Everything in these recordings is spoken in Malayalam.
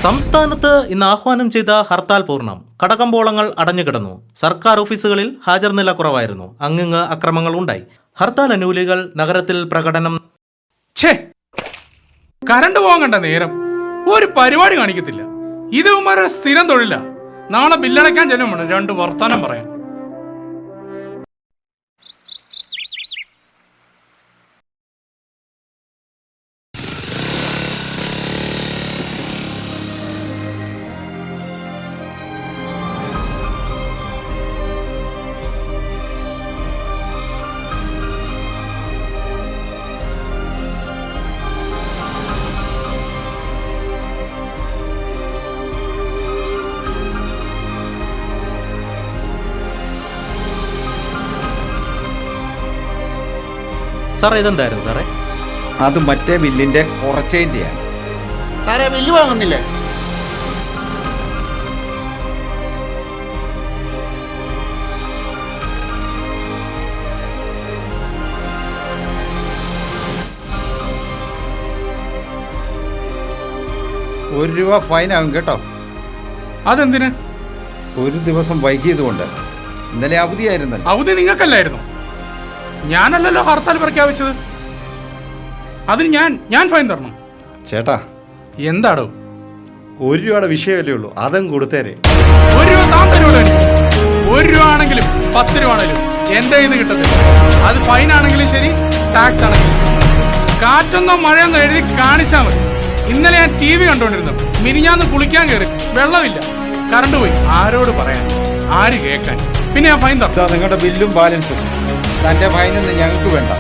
സംസ്ഥാനത്ത് ഇന്ന് ആഹ്വാനം ചെയ്ത ഹർത്താൽ പൂർണ്ണം. കടകമ്പോളങ്ങൾ അടഞ്ഞുകിടന്നു. സർക്കാർ ഓഫീസുകളിൽ ഹാജർ നില കുറവായിരുന്നു. അങ്ങിങ്ങ് അക്രമങ്ങൾ ഉണ്ടായി. ഹർത്താൽ അനുകൂലികൾ നഗരത്തിൽ പ്രകടനം. കറണ്ട് പോകാൻ കണ്ട നേരം ഒരു പരിപാടി കാണിക്കത്തില്ല. ഇത് ഉമ്മാരുടെ സ്ഥിരം തൊഴില. നാളെ ബില്ലടയ്ക്കാൻ ചെല്ലുമ്പോൾ രണ്ട് വർത്താനം പറയാം. സാറേ ഇതെന്തായിരുന്നു സാറേ? അത് മറ്റേ ബില്ലിന്റെ കുറച്ചേന്റെയാണ്. സാറേ ബില്ല് വാങ്ങുന്നില്ലേ? ₹1 ഫൈനാകും കേട്ടോ. അതെന്തിന്? ഒരു ദിവസം വൈകിയത് കൊണ്ട്. ഇന്നലെ അവധിയായിരുന്നല്ലോ. അവധി നിങ്ങൾക്കല്ലായിരുന്നു, ഞാനല്ലല്ലോ ഹർത്താൽ പ്രഖ്യാപിച്ചത്. അതിന് ഞാൻ ഫൈൻ തരണം. ചേട്ടാ എന്താടോ? ₹1 വിഷയമല്ലേ ഉള്ളൂ, അതും കൊടുത്തേരെ. ₹1 താൻ തരുമല്ലോ എനിക്ക്. ₹1 ആണെങ്കിലും 10 രൂപ ആണെങ്കിലും എന്റെ കയ്യിൽ നിന്ന് കിട്ടത്തില്ല. അത് ഫൈൻ ആണെങ്കിലും ശരി, ടാക്സ് ആണെങ്കിലും ശരി. കാറ്റൊന്നോ മഴയൊന്നോ എഴുതി കാണിച്ചാൽ മതി. ഇന്നലെ ഞാൻ TV കണ്ടോണ്ടിരുന്നു. മിനിഞ്ഞാന്ന് കുളിക്കാൻ കയറി, വെള്ളമില്ല, കറണ്ട് പോയി. ആരോട് പറയാൻ, ആര് കേൾക്കാൻ? പിന്നെ ഞാൻ ഫൈൻ തരണം. നിങ്ങളുടെ ബില്ലും ബാലൻസും. തന്റെ ഫൈനൊന്നും ഞങ്ങൾക്ക് വേണ്ട.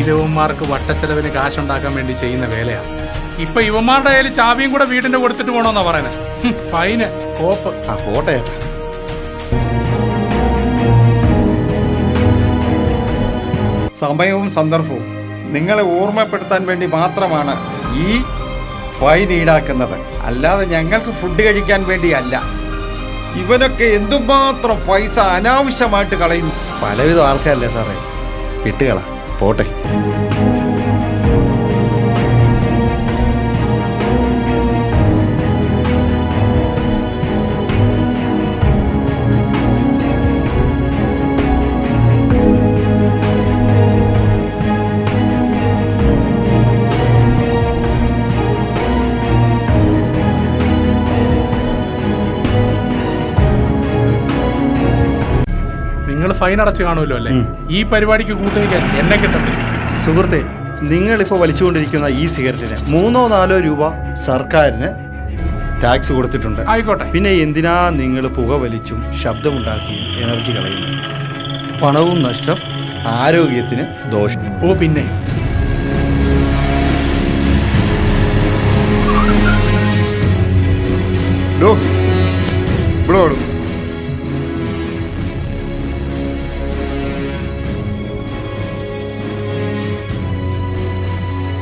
ഇത് ഇവന്മാർക്ക് വട്ടച്ചെലവിന് കാശുണ്ടാക്കാൻ വേണ്ടി ചെയ്യുന്ന വേലയാണ്. ഇപ്പൊ ഇവന്മാരുടെ കയ്യിൽ ചാവിയും കൂടെ വീടിന്റെ കൊടുത്തിട്ട് പോണോന്നാ പറയുന്നത്. ഫൈന് കോപ്പ്. പോട്ടെ. സമയവും സന്ദർഭവും നിങ്ങളെ ഓർമ്മപ്പെടുത്താൻ വേണ്ടി മാത്രമാണ് ഈ ഫൈൻ ഈടാക്കുന്നത്. അല്ലാതെ ഞങ്ങൾക്ക് ഫുഡ് കഴിക്കാൻ വേണ്ടിയല്ല. ഇവനൊക്കെ എന്തുമാത്രം പൈസ അനാവശ്യമായിട്ട് കളയുന്നു. പലവിധ ആൾക്കാരല്ലേ സാറേ, വിട്ടുകള പോട്ടെ. നിങ്ങൾ ഫൈൻ അടച്ചു കാണുമല്ലോ അല്ലേ? ഈ പരിപാടിക്ക് കൂട്ടുനിൽക്കാൻ എന്നെ കിട്ടത്തില്ല. സുഹൃത്തെ, നിങ്ങളിപ്പോൾ വലിച്ചുകൊണ്ടിരിക്കുന്ന ഈ സിഗരറ്റിന് 3-4 രൂപ സർക്കാരിന് ടാക്സ് കൊടുത്തിട്ടുണ്ട്. ആയിക്കോട്ടെ. പിന്നെ എന്തിനാ നിങ്ങൾ പുക വലിച്ചും ശബ്ദമുണ്ടാക്കിയും എനർജി കളയുന്നത്? പണവും നഷ്ടം, ആരോഗ്യത്തിന് ദോഷം. ഓ പിന്നെ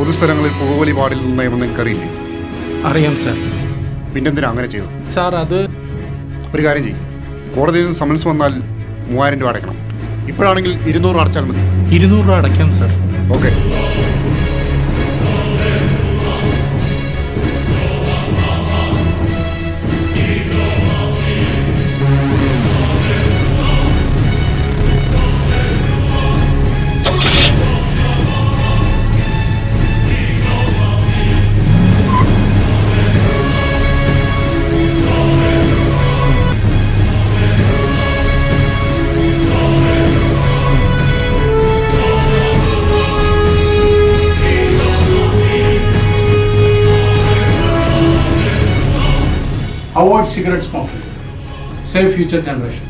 പൊതുസ്ഥലങ്ങളിൽ പുകവലി പാടില്ലെന്ന് നിയമം നിങ്ങൾക്കറിയില്ലേ? അറിയാം സാർ. പിന്നെന്തിനാ അങ്ങനെ ചെയ്തു? സാർ അത് ഒരു കാര്യം ചെയ്യും, കോടതിയിൽ നിന്ന് സമൻസ് വന്നാൽ 3000 രൂപ അടയ്ക്കണം. ഇപ്പോഴാണെങ്കിൽ 200 അടച്ചാൽ മതി. 200 രൂപ അടയ്ക്കാം sir. Okay. Avoid cigarette smoking. Save future generation.